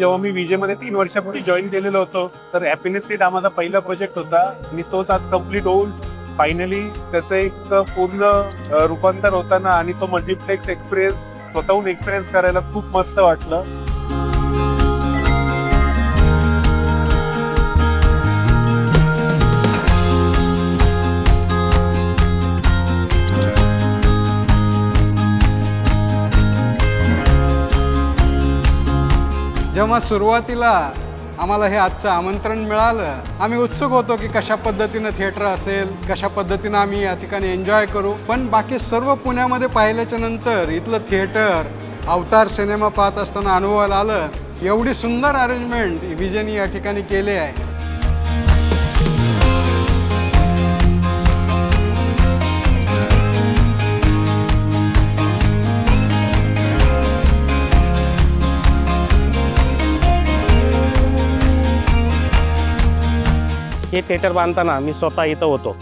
जेव्हा मी विजेमध्ये 3 वर्षापूर्वी जॉईन केलेलो होतो, तर हॅपीनेस सीट हा माझा पहिला प्रोजेक्ट होता आणि तोच आज कम्प्लीट होऊन फायनली त्याचं एक पूर्ण रूपांतर होताना आणि तो मल्टिप्लेक्स एक्सपिरियन्स स्वतःहून एक्सपिरियन्स करायला खूप मस्त वाटलं. जेव्हा सुरुवातीला आम्हाला हे आजचं आमंत्रण मिळालं, आम्ही उत्सुक होतो की कशा पद्धतीनं थिएटर असेल, कशा पद्धतीनं आम्ही या ठिकाणी एन्जॉय करू. पण बाकी सर्व पुण्यामध्ये पाहिल्याच्या नंतर इथलं थिएटर अवतार सिनेमा पाहत असताना अनुभवायला आलं, एवढी सुंदर अरेंजमेंट विजेनी या ठिकाणी केली आहे. हे थिएटर बांधताना मी स्वतः इथं होतो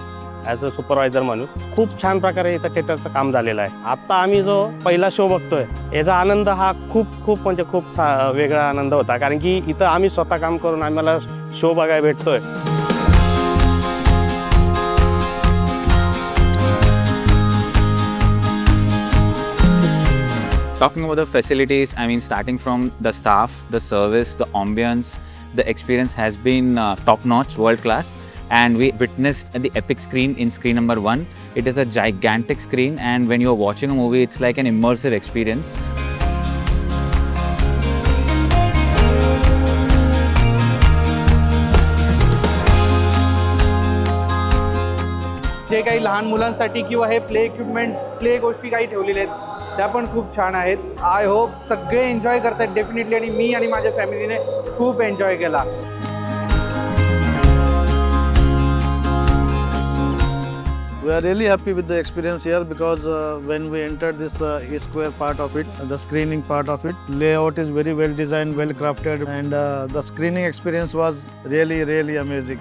ॲज अ सुपरवायझर म्हणून. खूप छान प्रकारे इथं थिएटरचं काम झालेलं आहे. आत्ता आम्ही जो पहिला शो बघतोय याचा आनंद हा खूप वेगळा आनंद होता, कारण की इथं आम्ही स्वतः काम करून आम्हाला शो बघायला भेटतोय. Talking about the facilities, I mean, starting from the staff, the service, the ambience, the experience has been top-notch, world-class. And we witnessed the epic screen in screen number 1. It is a gigantic screen, and when you're watching a movie, it's like an immersive experience. जे काही लहान मुलांसाठी किंवा हे play equipments, play गोष्टी काही ठेवलेल्या आहेत त्या पण खूप छान आहेत. आय होप सगळे एन्जॉय करतात डेफिनेटली, आणि मी आणि माझ्या फॅमिलीने खूप एन्जॉय केला. We are really happy with the experience here because when we entered this E-Square part of it, the screening part of it, layout is very well designed, well crafted, and the screening experience was really amazing.